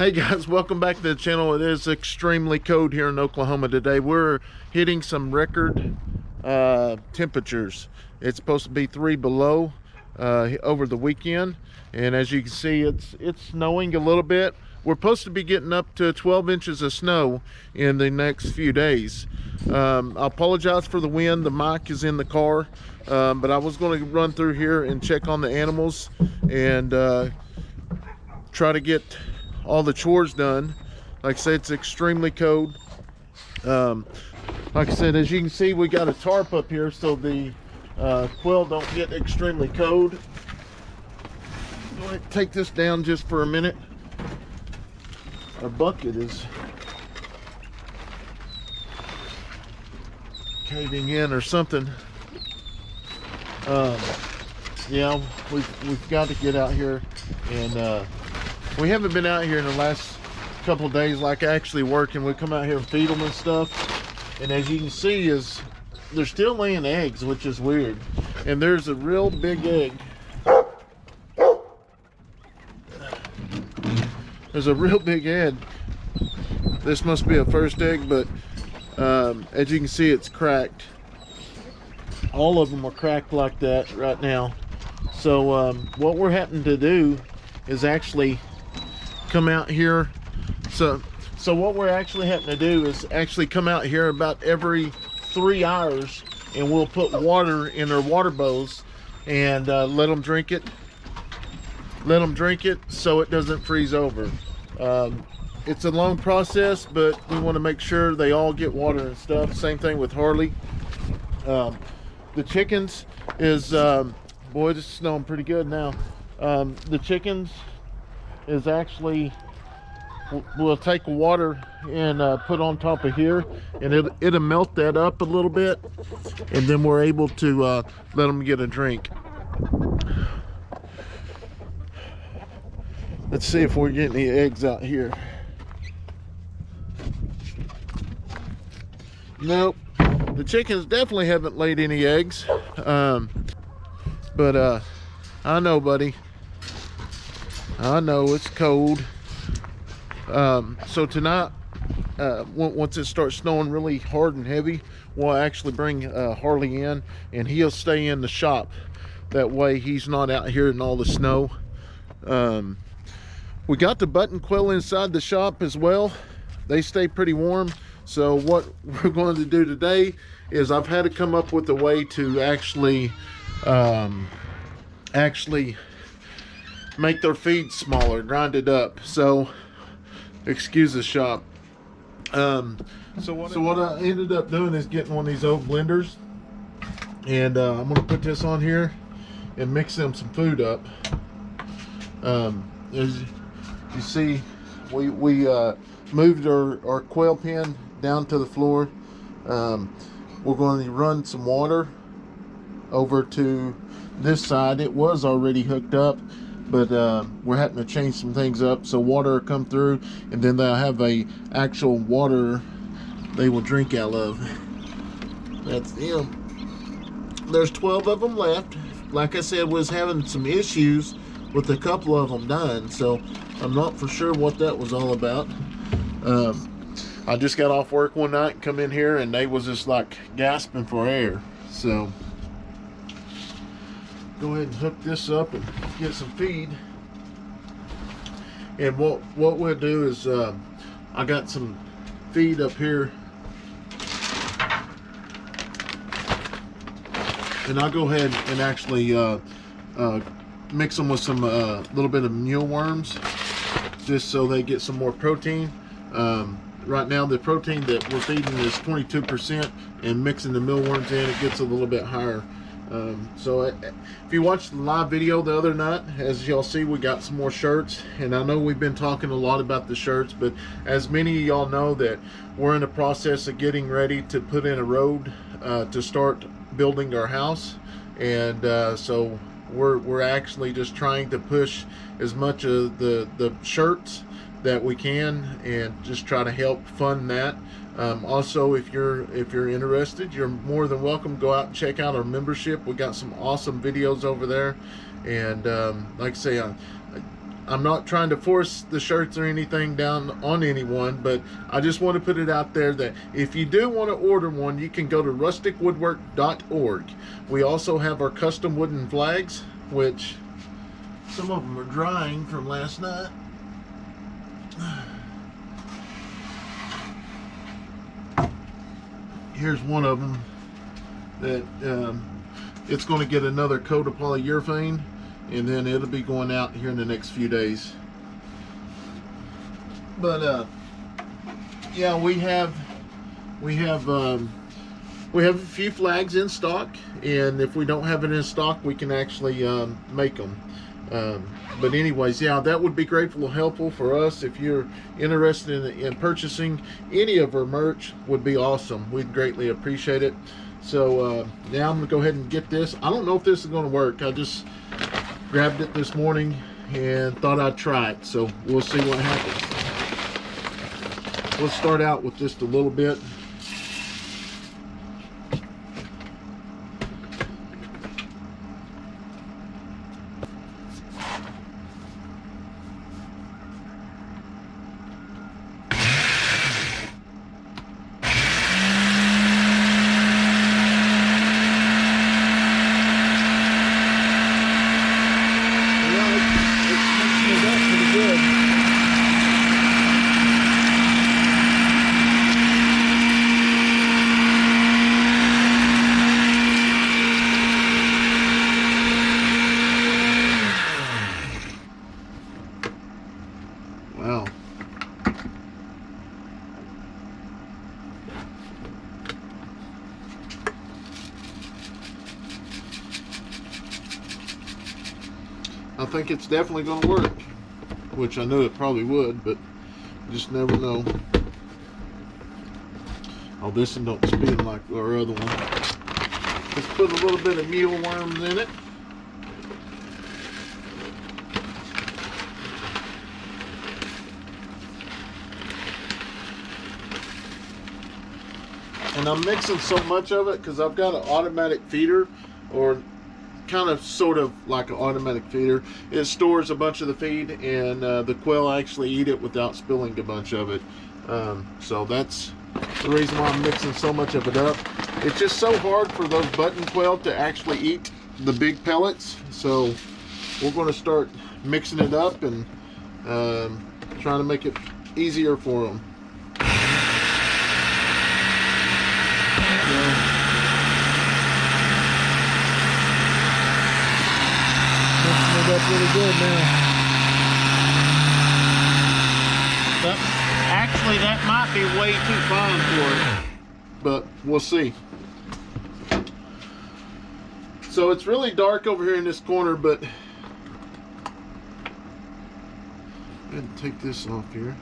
Hey guys, welcome back to the channel. It is extremely cold here in Oklahoma today. We're hitting some record temperatures. It's supposed to be 3 below over the weekend, and as you can see, it's snowing a little bit. We're supposed to be getting up to 12 inches of snow in the next few days. I apologize for the wind. The mic is in the car, but I was going to run through here and check on the animals and try to get all the chores done. Like I said, it's extremely cold. Like I said, as you can see, we got a tarp up here so the quail don't get extremely cold. I'm going to take this down just for a minute. Our bucket is caving in or something. Yeah, we've got to get out here, and we haven't been out here in the last couple of days like actually working. We come out here and feed them and stuff, and as you can see, they're still laying eggs, which is weird. And there's a real big egg. There's a real big egg. This must be a first egg, but as you can see, it's cracked. All of them are cracked like that right now. So what we're having to do is actually come out here. So what we're actually having to do is actually come out here about every 3 hours, and we'll put water in their water bowls and let them drink it. Let them drink it so it doesn't freeze over. It's a long process, but we want to make sure they all get water and stuff. Same thing with Harley. The chickens is boy, this is snowing pretty good now. The chickens is actually, we'll take water and put on top of here, and it'll melt that up a little bit, and then we're able to let them get a drink. Let's see if we're getting any eggs out here. Nope, the chickens definitely haven't laid any eggs. But I know, buddy, I know it's cold. So tonight, once it starts snowing really hard and heavy, we'll actually bring Harley in, and he'll stay in the shop. That way he's not out here in all the snow. We got the button quail inside the shop as well. They stay pretty warm. So what we're going to do today is I've had to come up with a way to actually make their feed smaller, grind it up. So excuse the shop. So what I ended up doing is getting one of these old blenders, and I'm going to put this on here and mix them some food up. As you see, we moved our quail pen down to the floor. We're going to run some water over to this side. It was already hooked up, but we're having to change some things up, so water will come through, and then they'll have a actual water they will drink out of. That's them. There's 12 of them left. Like I said, was having some issues with a couple of them dying, so I'm not for sure what that was all about. I just got off work one night and come in here, and they was just like gasping for air. So go ahead and hook this up and get some feed. And what we'll do is I got some feed up here, and I'll go ahead and actually mix them with some little bit of mealworms, just so they get some more protein. Right now the protein that we're feeding is 22%, and mixing the mealworms in, it gets a little bit higher. So if you watched the live video the other night, as y'all see, we got some more shirts, and I know we've been talking a lot about the shirts, but as many of y'all know, that we're in the process of getting ready to put in a road to start building our house. And so we're actually just trying to push as much of the shirts that we can, and just try to help fund that. Also, if you're interested, you're more than welcome. Go out and check out our membership. We got some awesome videos over there, and like I say, I'm not trying to force the shirts or anything down on anyone, but I just want to put it out there that if you do want to order one, you can go to rusticwoodwork.org. We also have our custom wooden flags, which some of them are drying from last night. Here's one of them that it's going to get another coat of polyurethane, and then it'll be going out here in the next few days. But yeah, we have a few flags in stock, and if we don't have it in stock, we can actually make them. But anyways, yeah, that would be grateful and helpful for us. If you're interested in purchasing any of our merch, would be awesome. We'd greatly appreciate it. So now I'm gonna go ahead and get this. I don't know if this is gonna work. I just grabbed it this morning and thought I'd try it. So we'll see what happens. Let's start out with just a little bit. Wow. I think it's definitely going to work, which I knew it probably would, but you just never know. Oh, this one don't spin like our other one. Let's put a little bit of mealworms in it. And I'm mixing so much of it because I've got an automatic feeder, or kind of sort of like an automatic feeder. It stores a bunch of the feed, and the quail actually eat it without spilling a bunch of it. So that's the reason why I'm mixing so much of it up. It's just so hard for those button quail to actually eat the big pellets. So we're going to start mixing it up and trying to make it easier for them. Up really good now. But actually, that might be way too fine for it, but we'll see. So it's really dark over here in this corner, but I'm going to take this off here.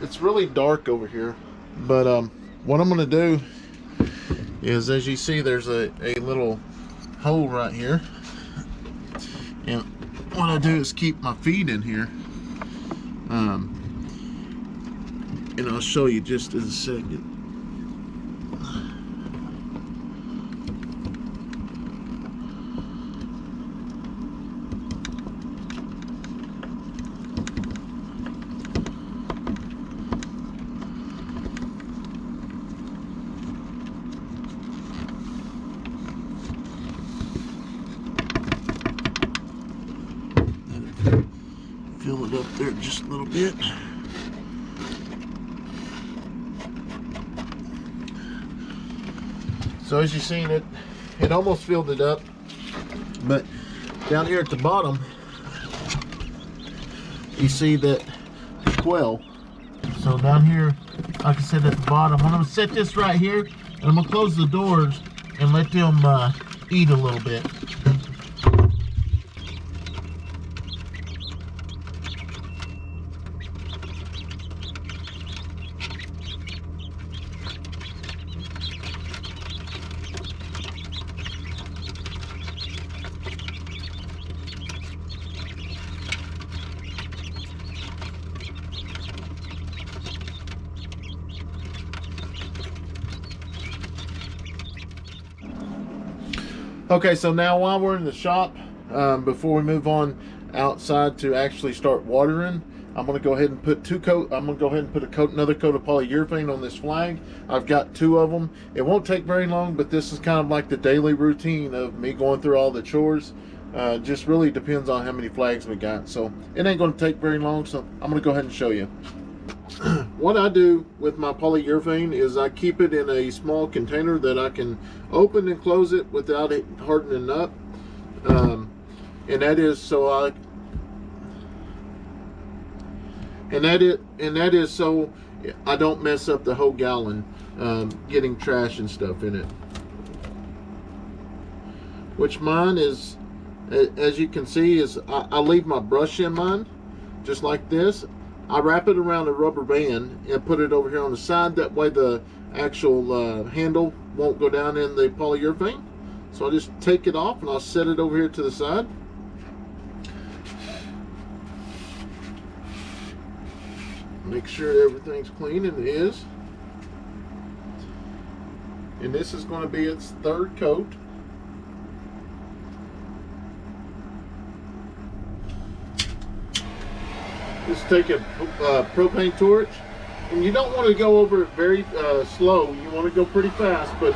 It's really dark over here, but what I'm going to do is, as you see, there's a little hole right here, and what I do is keep my feed in here, and I'll show you just in a second. Fill it up there just a little bit. So as you've seen, it almost filled it up, but down here at the bottom you see that quail. So down here, like I said, at the bottom, I'm going to set this right here, and I'm going to close the doors and let them eat a little bit. Okay, so now while we're in the shop, before we move on outside to actually start watering, I'm going to go ahead and put another coat of polyurethane on this flag. I've got 2 of them. It won't take very long, but this is kind of like the daily routine of me going through all the chores. Just really depends on how many flags we got. So it ain't going to take very long, so I'm going to go ahead and show you. What I do with my polyurethane is I keep it in a small container that I can open and close it without it hardening up. And that is so I don't mess up the whole gallon getting trash and stuff in it. Which mine is, as you can see, is I leave my brush in mine just like this. I wrap it around a rubber band and put it over here on the side. That way the actual handle won't go down in the polyurethane. So I'll just take it off and I'll set it over here to the side. Make sure everything's clean, and it is. And this is going to be its 3rd coat. Just take a propane torch, and you don't want to go over it very slow. You want to go pretty fast, but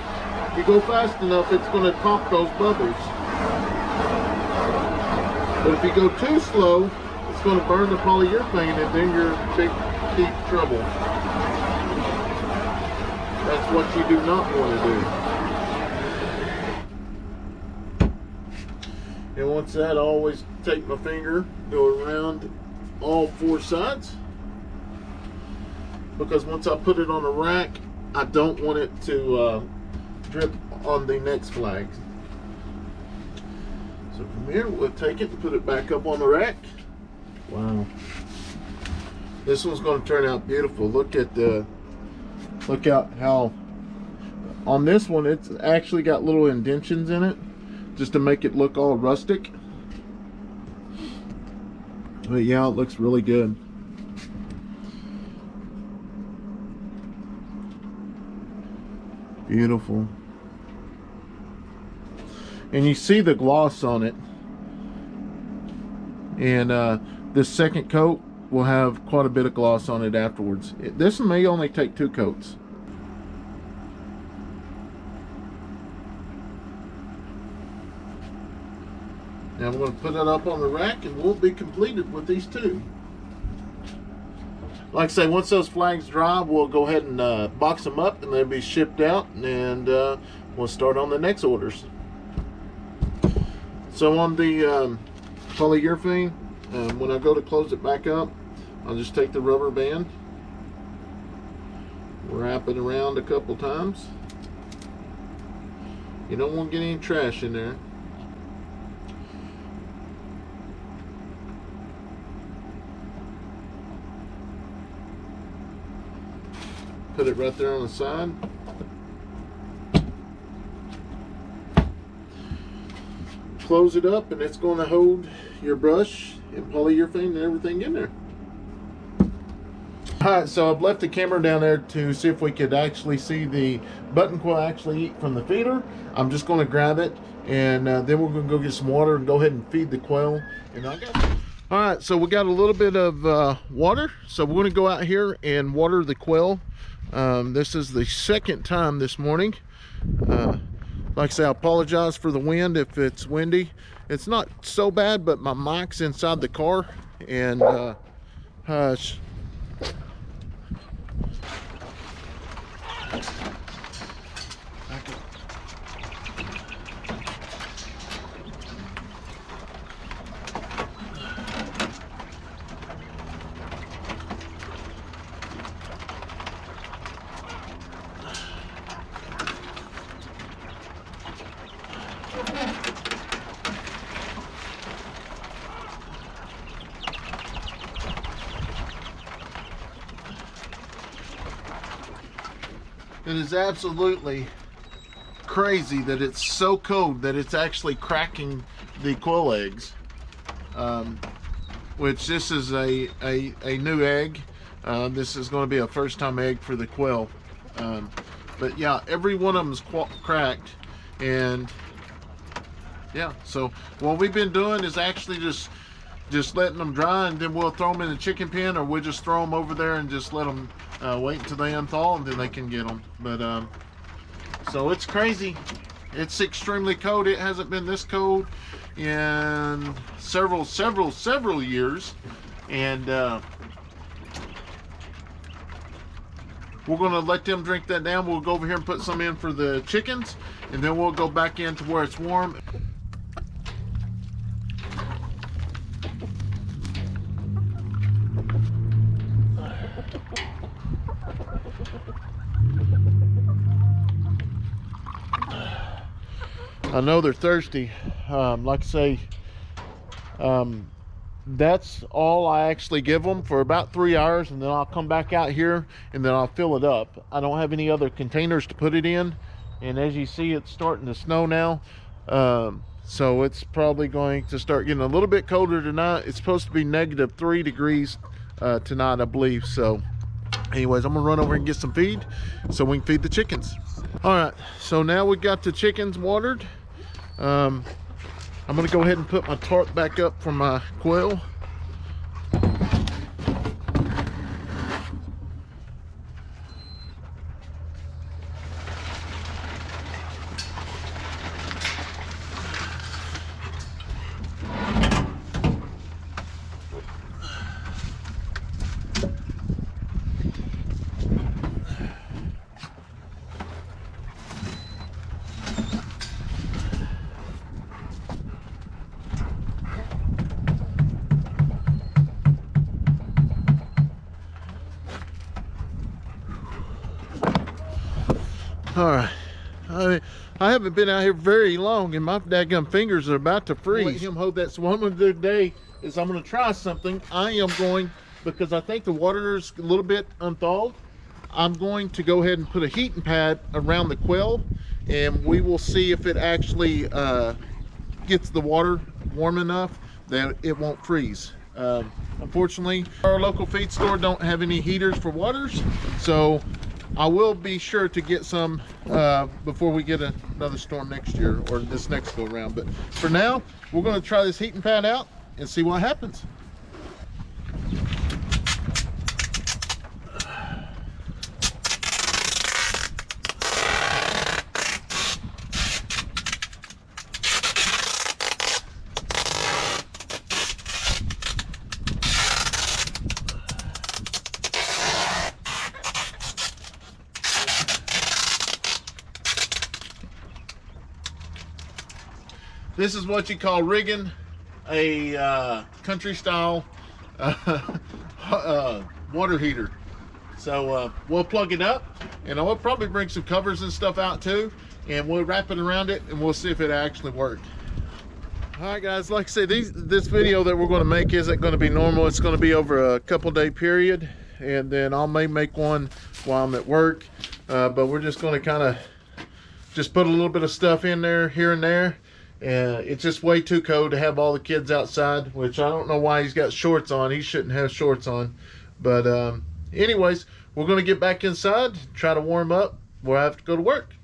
if you go fast enough, it's going to pop those bubbles. But if you go too slow, it's going to burn the polyurethane, and then you're in deep trouble. That's what you do not want to do. And once that, I always take my finger, go around all 4 sides, because once I put it on a rack, I don't want it to drip on the next flag. So from here, we'll take it and put it back up on the rack. Wow, this one's going to turn out beautiful. Look out how on this one it's actually got little indentions in it just to make it look all rustic. But yeah, it looks really good. Beautiful. And you see the gloss on it. And this 2nd coat will have quite a bit of gloss on it afterwards. This may only take 2 coats. Now I'm going to put it up on the rack, and we'll be completed with these 2. Like I say, once those flags dry, we'll go ahead and box them up, and they'll be shipped out, and we'll start on the next orders. So on the polyurethane, when I go to close it back up, I'll just take the rubber band, wrap it around a couple times. You don't want to get any trash in there. Put it right there on the side. Close it up, and it's going to hold your brush and polyurethane and everything in there. Alright, so I've left the camera down there to see if we could actually see the button quail actually eat from the feeder. I'm just going to grab it, and then we're going to go get some water and go ahead and feed the quail. And alright, so we got a little bit of water, so we're going to go out here and water the quail. This is the 2nd time this morning. Like I say, I apologize for the wind if it's windy. It's not so bad, but my mic's inside the car, and hush. It is absolutely crazy that it's so cold that it's actually cracking the quail eggs. Which this is a new egg. This is going to be a first time egg for the quail. But yeah, every one of them is cracked, and Yeah, so what we've been doing is actually just letting them dry, and then we'll throw them in the chicken pen, or we'll just throw them over there and just let them wait until they unthaw, and then they can get them. But so it's crazy. It's extremely cold. It hasn't been this cold in several years, and we're gonna let them drink that down. We'll go over here and put some in for the chickens, and then we'll go back in to where it's warm. I know they're thirsty. Like I say, that's all I actually give them for about 3 hours, and then I'll come back out here and then I'll fill it up. I don't have any other containers to put it in, and as you see, it's starting to snow now, so it's probably going to start getting a little bit colder tonight. It's supposed to be -3 degrees tonight, I believe. So anyways, I'm gonna run over and get some feed so we can feed the chickens. All right, so now we got the chickens watered. I'm gonna go ahead and put my tarp back up for my quail. All right, I haven't been out here very long, and my daggum fingers are about to freeze. Let him hold that. So what I'm gonna do today is I'm gonna try something. I am going, because I think the water's a little bit unthawed, I'm going to go ahead and put a heating pad around the quail, and we will see if it actually gets the water warm enough that it won't freeze. Unfortunately, our local feed store don't have any heaters for waters, so I will be sure to get some before we get another storm next year, or this next go around. But for now, we're going to try this heating pad out and see what happens. This is what you call rigging a country style water heater. So we'll plug it up, and I'll probably bring some covers and stuff out too, and we'll wrap it around it, and we'll see if it actually worked. All right guys, like I say, this video that we're going to make isn't going to be normal. It's going to be over a couple-day period, and then I may make one while I'm at work, but we're just going to kind of just put a little bit of stuff in there here and there. It's just way too cold to have all the kids outside, which I don't know why he's got shorts on. He shouldn't have shorts on. But anyways, we're going to get back inside, try to warm up. We'll have to go to work.